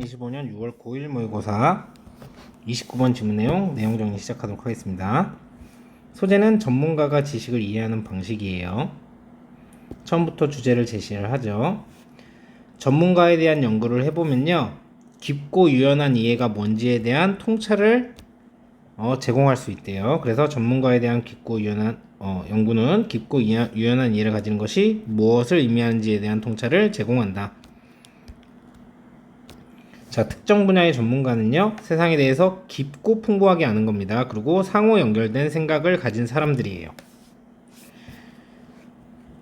2025년 6월 9일 모의고사 29번 지문 내용 정리 시작하도록 하겠습니다. 소재는 전문가가 지식을 이해하는 방식이에요. 처음부터 주제를 제시를 하죠. 전문가에 대한 연구를 해보면요, 깊고 유연한 이해가 뭔지에 대한 통찰을 제공할 수 있대요. 그래서 전문가에 대한 깊고 유연한 연구는 깊고 유연한 이해를 가지는 것이 무엇을 의미하는지에 대한 통찰을 제공한다. 자, 특정 분야의 전문가는요, 세상에 대해서 깊고 풍부하게 아는 겁니다. 그리고 상호 연결된 생각을 가진 사람들이에요.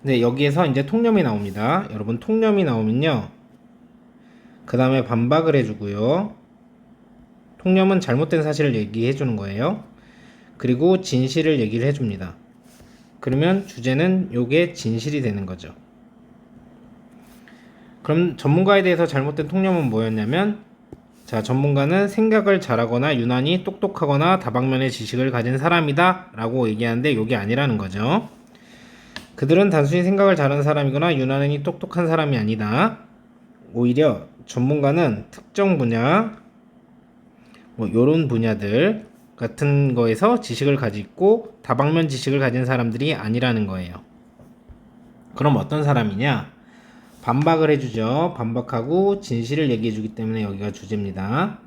네, 여기에서 이제 통념이 나옵니다. 여러분, 통념이 나오면요, 그 다음에 반박을 해주고요. 통념은 잘못된 사실을 얘기해주는 거예요. 그리고 진실을 얘기를 해줍니다. 그러면 주제는 요게 진실이 되는 거죠. 그럼 전문가에 대해서 잘못된 통념은 뭐였냐면, 자, 전문가는 생각을 잘하거나 유난히 똑똑하거나 다방면의 지식을 가진 사람이다 라고 얘기하는데 요게 아니라는 거죠. 그들은 단순히 생각을 잘하는 사람이거나 유난히 똑똑한 사람이 아니다. 오히려 전문가는 특정 분야, 요런 분야들 같은 거에서 지식을 가지고 다방면 지식을 가진 사람들이 아니라는 거예요. 그럼 어떤 사람이냐? 반박을 해주죠. 반박하고 진실을 얘기해주기 때문에 여기가 주제입니다.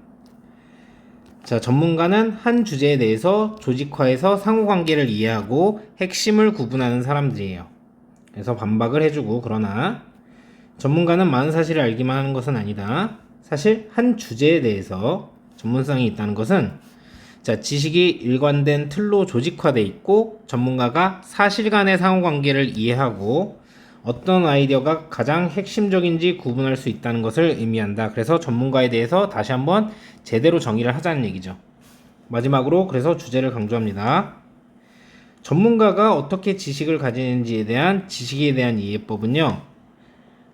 자, 전문가는 한 주제에 대해서 조직화해서 상호관계를 이해하고 핵심을 구분하는 사람들이에요. 그래서 반박을 해주고, 그러나 전문가는 많은 사실을 알기만 하는 것은 아니다. 사실 한 주제에 대해서 전문성이 있다는 것은, 자, 지식이 일관된 틀로 조직화되어 있고 전문가가 사실간의 상호관계를 이해하고 어떤 아이디어가 가장 핵심적인지 구분할 수 있다는 것을 의미한다. 그래서 전문가에 대해서 다시 한번 제대로 정의를 하자는 얘기죠. 마지막으로 그래서 주제를 강조합니다. 전문가가 어떻게 지식을 가지는지에 대한 지식에 대한 이해법은요,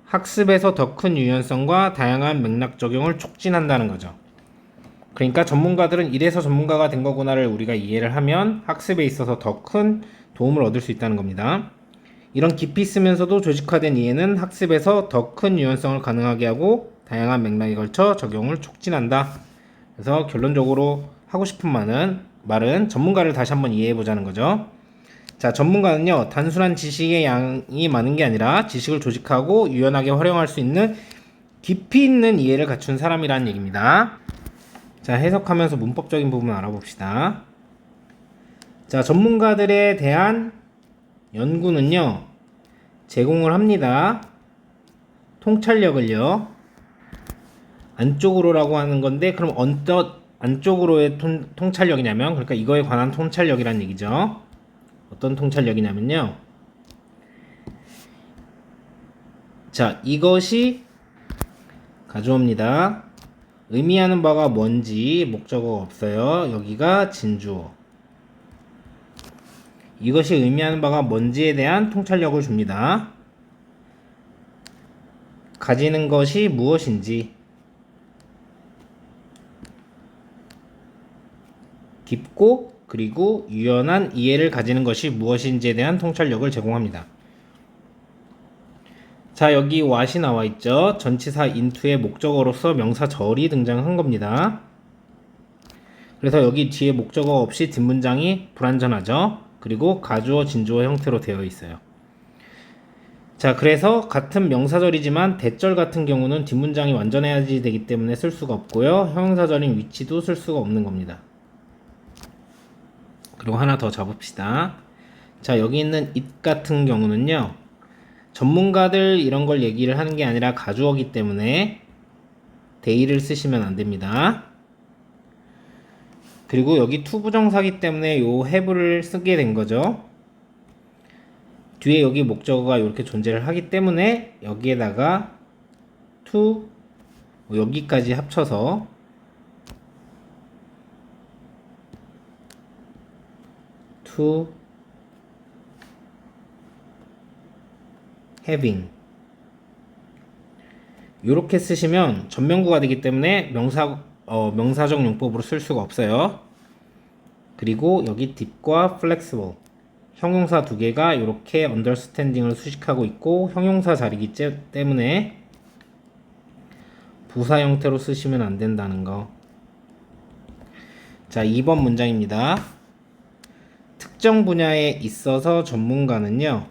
학습에서 더 큰 유연성과 다양한 맥락 적용을 촉진한다는 거죠. 그러니까 전문가들은 이래서 전문가가 된 거구나를 우리가 이해를 하면 학습에 있어서 더 큰 도움을 얻을 수 있다는 겁니다. 이런 깊이 있으면서도 조직화된 이해는 학습에서 더 큰 유연성을 가능하게 하고 다양한 맥락에 걸쳐 적용을 촉진한다. 그래서 결론적으로 하고 싶은 말은 전문가를 다시 한번 이해해보자는 거죠. 자, 전문가는요, 단순한 지식의 양이 많은 게 아니라 지식을 조직하고 유연하게 활용할 수 있는 깊이 있는 이해를 갖춘 사람이라는 얘기입니다. 자, 해석하면서 문법적인 부분 알아봅시다. 자, 전문가들에 대한 연구는요, 제공을 합니다. 통찰력을요, 안쪽으로라고 하는 건데, 그럼 어떤 안쪽으로의 통찰력이냐면, 그러니까 이거에 관한 통찰력이란 얘기죠. 어떤 통찰력이냐면요, 자, 이것이 가져옵니다. 의미하는 바가 뭔지 목적어가 없어요. 여기가 진주어. 이것이 의미하는 바가 뭔지에 대한 통찰력을 줍니다. 가지는 것이 무엇인지, 깊고 그리고 유연한 이해를 가지는 것이 무엇인지에 대한 통찰력을 제공합니다. 자, 여기 what이 나와 있죠. 전치사 into의 목적어로서 명사 절이 등장한 겁니다. 그래서 여기 뒤에 목적어 없이 뒷문장이 불완전하죠. 그리고 가주어, 진주어 형태로 되어 있어요. 자, 그래서 같은 명사절이지만 대절 같은 경우는 뒷문장이 완전해야지 되기 때문에 쓸 수가 없고요. 형용사절인 위치도 쓸 수가 없는 겁니다. 그리고 하나 더 잡읍시다. 자, 여기 있는 it 같은 경우는요, 전문가들 이런 걸 얘기를 하는 게 아니라 가주어기 때문에 they를 쓰시면 안 됩니다. 그리고 여기 to 부정사기 때문에 요 have를 쓰게 된 거죠. 뒤에 여기 목적어가 이렇게 존재를 하기 때문에 여기에다가 to 여기까지 합쳐서 to having 이렇게 쓰시면 전면구가 되기 때문에 명사적 용법으로 쓸 수가 없어요. 그리고 여기 deep과 flexible 형용사 두 개가 이렇게 understanding을 수식하고 있고 형용사 자리이기 때문에 부사 형태로 쓰시면 안 된다는 거. 자, 2번 문장입니다. 특정 분야에 있어서 전문가는요,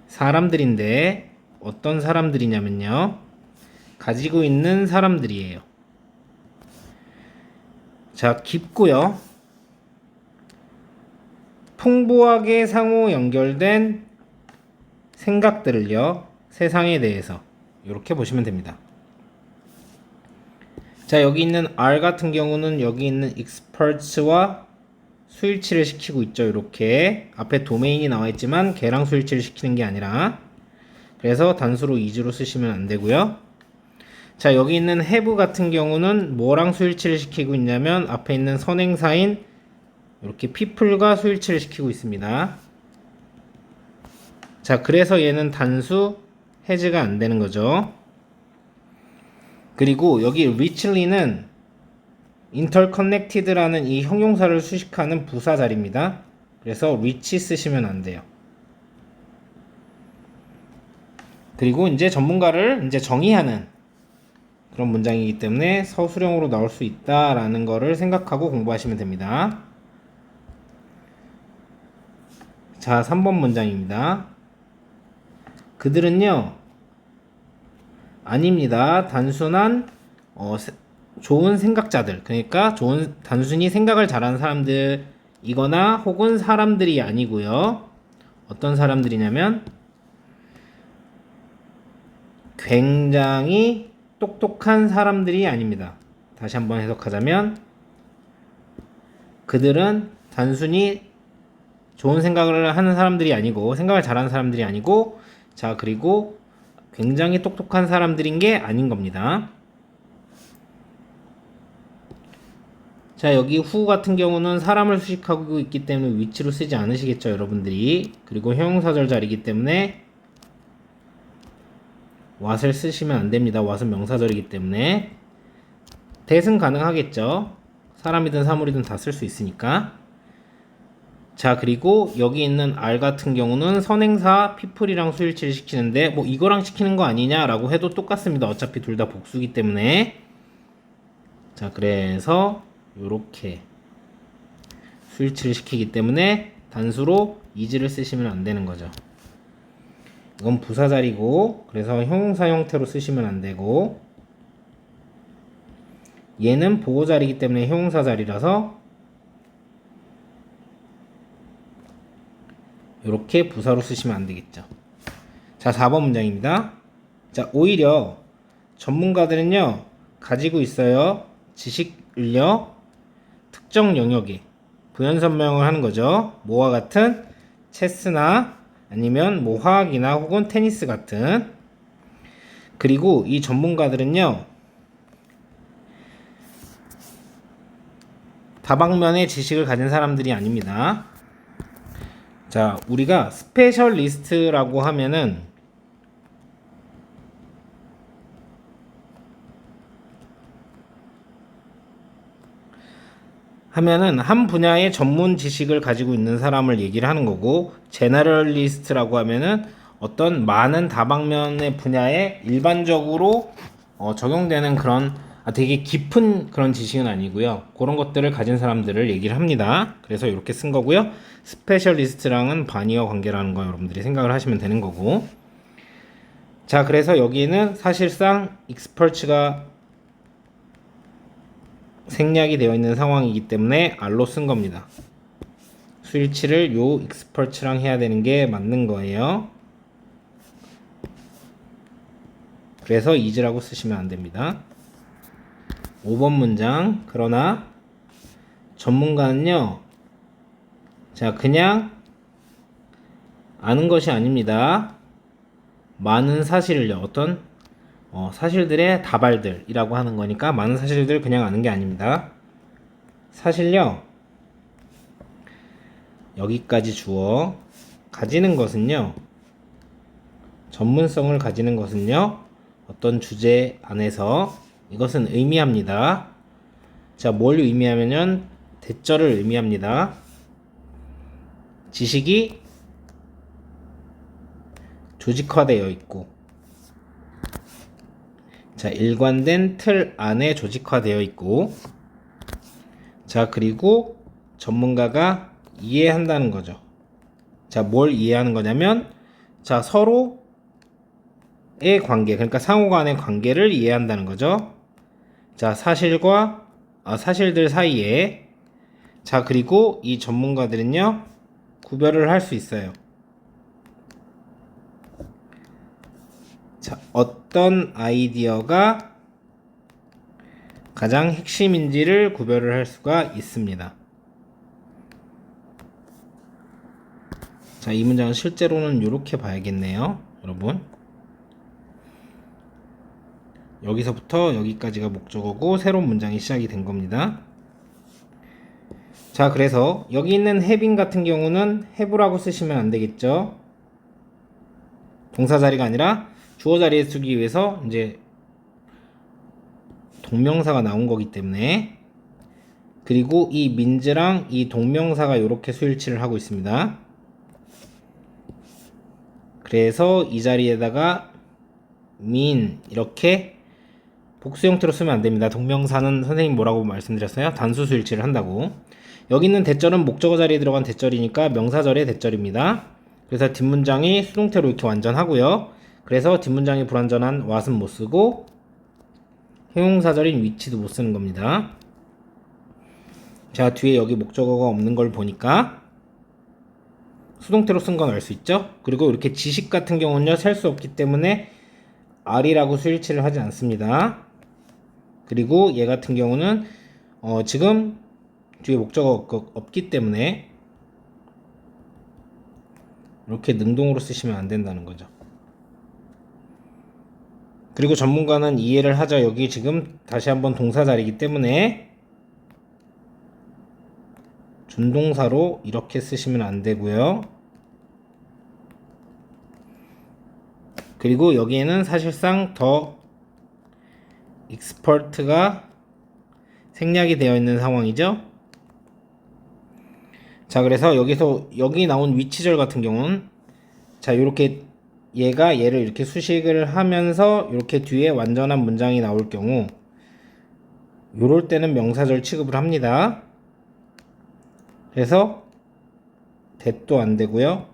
사람들인데 어떤 사람들이냐면요, 가지고 있는 사람들이에요. 자, 깊고요, 풍부하게 상호 연결된 생각들을요, 세상에 대해서 이렇게 보시면 됩니다. 자, 여기 있는 R 같은 경우는 여기 있는 experts와 수일치를 시키고 있죠. 이렇게 앞에 도메인이 나와 있지만 걔랑 수일치를 시키는 게 아니라, 그래서 단수로 is로 쓰시면 안 되고요. 자, 여기 있는 have 같은 경우는 뭐랑 수일치를 시키고 있냐면 앞에 있는 선행사인 이렇게 people과 수일치를 시키고 있습니다. 자, 그래서 얘는 단수 has가 안 되는 거죠. 그리고 여기 richly는 interconnected라는 이 형용사를 수식하는 부사 자리입니다. 그래서 rich 쓰시면 안 돼요. 그리고 이제 전문가를 이제 정의하는 그런 문장이기 때문에 서술형으로 나올 수 있다라는 거를 생각하고 공부하시면 됩니다. 자, 3번 문장입니다. 그들은요, 아닙니다. 단순한 좋은 생각자들, 그러니까 단순히 생각을 잘하는 사람들이거나 혹은 사람들이 아니고요. 어떤 사람들이냐면 굉장히 똑똑한 사람들이 아닙니다. 다시 한번 해석하자면 그들은 단순히 좋은 생각을 하는 사람들이 아니고 생각을 잘하는 사람들이 아니고, 자, 그리고 굉장히 똑똑한 사람들인 게 아닌 겁니다. 자, 여기 who 같은 경우는 사람을 수식하고 있기 때문에 which로 쓰지 않으시겠죠, 여러분들이. 그리고 형용사절 자리이기 때문에 what을 쓰시면 안 됩니다. what은 명사절이기 때문에. that은 가능하겠죠. 사람이든 사물이든 다 쓸 수 있으니까. 자, 그리고 여기 있는 R 같은 경우는 선행사 people이랑 수일치를 시키는데 뭐 이거랑 시키는 거 아니냐라고 해도 똑같습니다. 어차피 둘 다 복수기 때문에. 자, 그래서 요렇게 수일치를 시키기 때문에 단수로 is를 쓰시면 안 되는 거죠. 이건 부사 자리고, 그래서 형용사 형태로 쓰시면 안 되고, 얘는 보호 자리이기 때문에 형용사 자리라서 이렇게 부사로 쓰시면 안 되겠죠. 자, 4번 문장입니다. 자, 오히려 전문가들은요, 가지고 있어요, 지식을요, 특정 영역에 부연 설명을 하는 거죠. 뭐와 같은 체스나 아니면 뭐 화학이나 혹은 테니스 같은. 그리고 이 전문가들은요, 다방면의 지식을 가진 사람들이 아닙니다. 자, 우리가 스페셜리스트라고 하면은 한 분야의 전문 지식을 가지고 있는 사람을 얘기를 하는 거고, 제너럴리스트라고 하면은 어떤 많은 다방면의 분야에 일반적으로 적용되는 그런 되게 깊은 그런 지식은 아니고요. 그런 것들을 가진 사람들을 얘기를 합니다. 그래서 이렇게 쓴 거고요. 스페셜리스트랑은 반의어 관계라는 거 여러분들이 생각을 하시면 되는 거고. 자, 그래서 여기는 사실상 expert가 생략이 되어 있는 상황이기 때문에 R로 쓴 겁니다. 수일치를 요 expert랑 해야 되는 게 맞는 거예요. 그래서 is라고 쓰시면 안 됩니다. 5번 문장. 그러나 전문가는요, 자, 그냥 아는 것이 아닙니다. 많은 사실을요, 어떤 사실들의 다발들이라고 하는 거니까 많은 사실들을 그냥 아는 게 아닙니다. 사실요, 여기까지 주어 가지는 것은요, 전문성을 가지는 것은요, 어떤 주제 안에서 이것은 의미합니다. 자, 뭘 의미하면은 대절을 의미합니다. 지식이 조직화되어 있고, 자, 일관된 틀 안에 조직화되어 있고, 자, 그리고 전문가가 이해한다는 거죠. 자, 뭘 이해하는 거냐면, 자, 서로의 관계, 그러니까 상호 간의 관계를 이해한다는 거죠. 자, 사실들 사이에, 자, 그리고 이 전문가들은요, 구별을 할 수 있어요. 자, 어떤 아이디어가 가장 핵심인지를 구별을 할 수가 있습니다. 자, 이 문장은 실제로는 이렇게 봐야겠네요, 여러분. 여기서부터 여기까지가 목적어고 새로운 문장이 시작이 된 겁니다. 자, 그래서 여기 있는 having 같은 경우는 have라고 쓰시면 안 되겠죠. 동사 자리가 아니라 주어 자리에 쓰기 위해서 이제 동명사가 나온 거기 때문에, 그리고 이 민즈랑 이 동명사가 이렇게 수일치를 하고 있습니다. 그래서 이 자리에다가 mean 이렇게 복수 형태로 쓰면 안 됩니다. 동명사는 선생님 뭐라고 말씀드렸어요? 단수 수일치를 한다고. 여기 있는 대절은 목적어 자리에 들어간 대절이니까 명사절의 대절입니다. 그래서 뒷문장이 수동태로 이렇게 완전하고요. 그래서 뒷문장이 불완전한 what은 못 쓰고 형용사절인 which도 못 쓰는 겁니다. 자, 뒤에 여기 목적어가 없는 걸 보니까 수동태로 쓴 건 알 수 있죠? 그리고 이렇게 지식 같은 경우는요, 셀 수 없기 때문에 R이라고 수일치를 하지 않습니다. 그리고 얘 같은 경우는 지금 뒤에 목적어가 없기 때문에 이렇게 능동으로 쓰시면 안 된다는 거죠. 그리고 전문가는 이해를 하자. 여기 지금 다시 한번 동사 자리이기 때문에 준동사로 이렇게 쓰시면 안 되고요. 그리고 여기에는 사실상 더 expert가 생략이 되어 있는 상황이죠. 자, 그래서 여기 나온 which절 같은 경우는, 자, 요렇게 얘를 이렇게 수식을 하면서 이렇게 뒤에 완전한 문장이 나올 경우, 요럴 때는 명사절 취급을 합니다. 그래서 that도 안 되고요,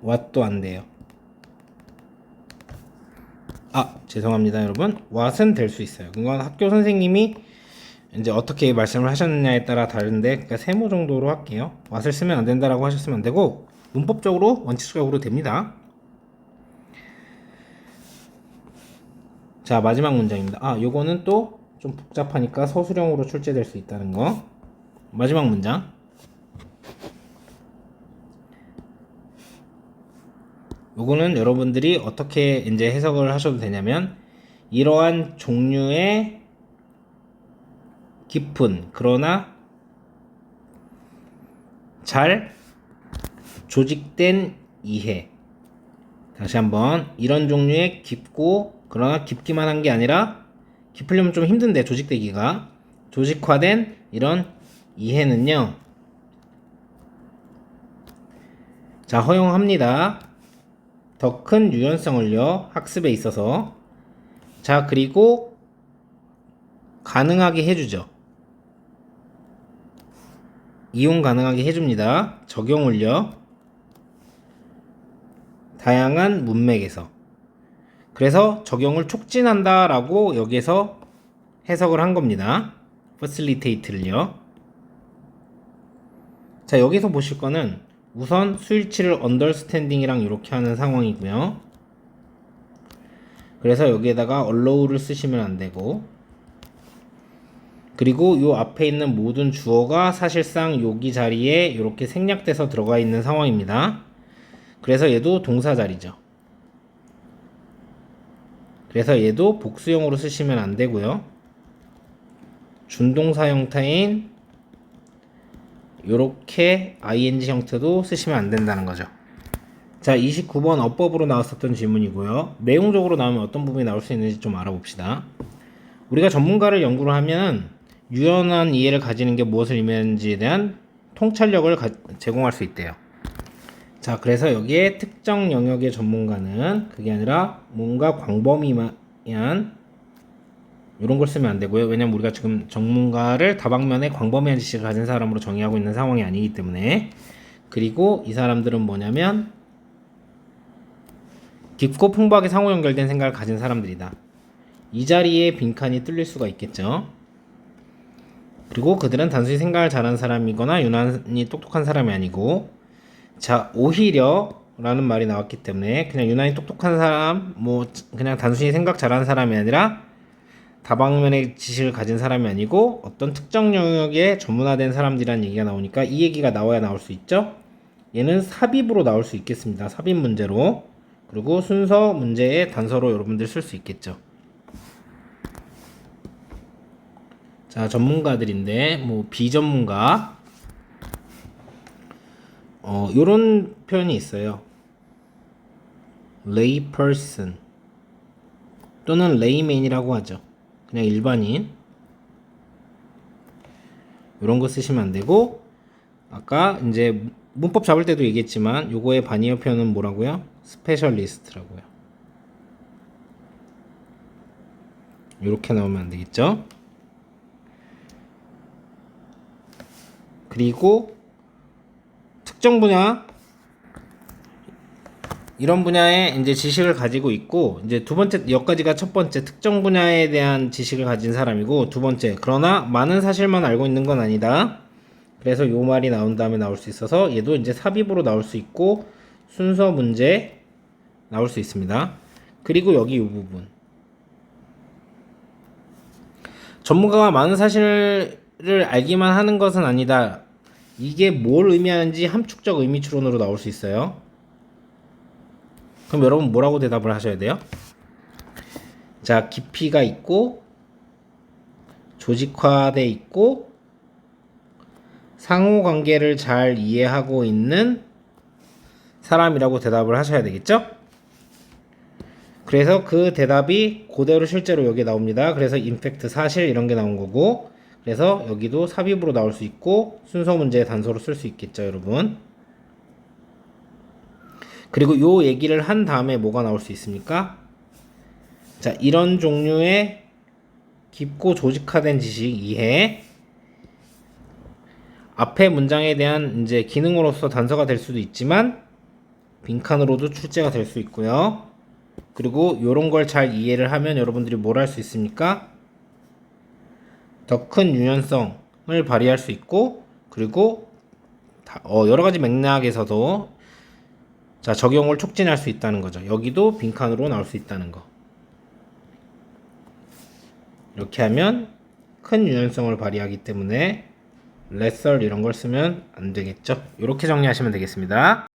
what도 안 돼요. 죄송합니다, 여러분. what은 될 수 있어요. 그건 학교 선생님이 이제 어떻게 말씀을 하셨느냐에 따라 다른데, 그러니까 세모 정도로 할게요. what을 쓰면 안 된다라고 하셨으면 안 되고, 문법적으로 원칙적으로 됩니다. 자, 마지막 문장입니다. 요거는 또 좀 복잡하니까 서술형으로 출제될 수 있다는 거. 마지막 문장. 요거는 여러분들이 어떻게 이제 해석을 하셔도 되냐면, 이러한 종류의 깊은 그러나 잘 조직된 이해. 다시 한번, 이런 종류의 깊고 그러나 깊기만 한 게 아니라, 깊으려면 좀 힘든데 조직되기가, 조직화된 이런 이해는요, 자, 허용합니다. 더 큰 유연성을요, 학습에 있어서. 자, 그리고 가능하게 해주죠. 이용 가능하게 해줍니다. 적용을요, 다양한 문맥에서. 그래서 적용을 촉진한다 라고 여기에서 해석을 한 겁니다. facilitate를요. 자, 여기서 보실 거는 우선 수일치를 understanding이랑 이렇게 하는 상황이고요. 그래서 여기에다가 allow를 쓰시면 안 되고, 그리고 요 앞에 있는 모든 주어가 사실상 여기 자리에 이렇게 생략돼서 들어가 있는 상황입니다. 그래서 얘도 동사 자리죠. 그래서 얘도 복수형으로 쓰시면 안 되고요. 준동사 형태인 요렇게 ing 형태도 쓰시면 안 된다는 거죠. 자, 29번 어법으로 나왔었던 질문이고요. 내용적으로 나오면 어떤 부분이 나올 수 있는지 좀 알아봅시다. 우리가 전문가를 연구를 하면 유연한 이해를 가지는 게 무엇을 의미하는지에 대한 통찰력을 제공할 수 있대요. 자, 그래서 여기에 특정 영역의 전문가는 그게 아니라 뭔가 광범위한 이런 걸 쓰면 안 되고요. 왜냐면 우리가 지금 전문가를 다방면에 광범위한 지식을 가진 사람으로 정의하고 있는 상황이 아니기 때문에. 그리고 이 사람들은 뭐냐면 깊고 풍부하게 상호 연결된 생각을 가진 사람들이다. 이 자리에 빈칸이 뚫릴 수가 있겠죠. 그리고 그들은 단순히 생각을 잘하는 사람이거나 유난히 똑똑한 사람이 아니고, 자, 오히려 라는 말이 나왔기 때문에 그냥 유난히 똑똑한 사람, 뭐 그냥 단순히 생각 잘하는 사람이 아니라 다방면의 지식을 가진 사람이 아니고 어떤 특정 영역에 전문화된 사람들이라는 얘기가 나오니까 이 얘기가 나와야 나올 수 있죠. 얘는 삽입으로 나올 수 있겠습니다. 삽입 문제로. 그리고 순서 문제의 단서로 여러분들 쓸 수 있겠죠. 자, 전문가들인데 뭐 비전문가 요런 표현이 있어요. lay person 또는 layman이라고 하죠. 그냥 일반인. 요런 거 쓰시면 안 되고, 아까 이제 문법 잡을 때도 얘기했지만 요거의 반의어 표현은 뭐라고요? 스페셜리스트라고요. 요렇게 나오면 안 되겠죠? 그리고 특정 분야, 이런 분야에 이제 지식을 가지고 있고, 이제 두 번째, 여기까지가 첫 번째 특정 분야에 대한 지식을 가진 사람이고, 두 번째, 그러나 많은 사실만 알고 있는 건 아니다. 그래서 요 말이 나온 다음에 나올 수 있어서 얘도 이제 삽입으로 나올 수 있고 순서 문제 나올 수 있습니다. 그리고 여기 이 부분, 전문가가 많은 사실을 알기만 하는 것은 아니다. 이게 뭘 의미하는지 함축적 의미 추론으로 나올 수 있어요. 그럼 여러분 뭐라고 대답을 하셔야 돼요? 자, 깊이가 있고 조직화돼 있고 상호관계를 잘 이해하고 있는 사람이라고 대답을 하셔야 되겠죠? 그래서 그 대답이 그대로 실제로 여기에 나옵니다. 그래서 임팩트 사실 이런 게 나온 거고, 그래서 여기도 삽입으로 나올 수 있고 순서 문제의 단서로 쓸 수 있겠죠, 여러분. 그리고 요 얘기를 한 다음에 뭐가 나올 수 있습니까? 자, 이런 종류의 깊고 조직화된 지식 이해, 앞에 문장에 대한 이제 기능으로서 단서가 될 수도 있지만 빈칸으로도 출제가 될 수 있고요. 그리고 요런 걸 잘 이해를 하면 여러분들이 뭘 할 수 있습니까? 더 큰 유연성을 발휘할 수 있고, 그리고 여러 가지 맥락에서도 자, 적용을 촉진할 수 있다는 거죠. 여기도 빈칸으로 나올 수 있다는 거. 이렇게 하면 큰 유연성을 발휘하기 때문에 lesser 이런 걸 쓰면 안 되겠죠. 이렇게 정리하시면 되겠습니다.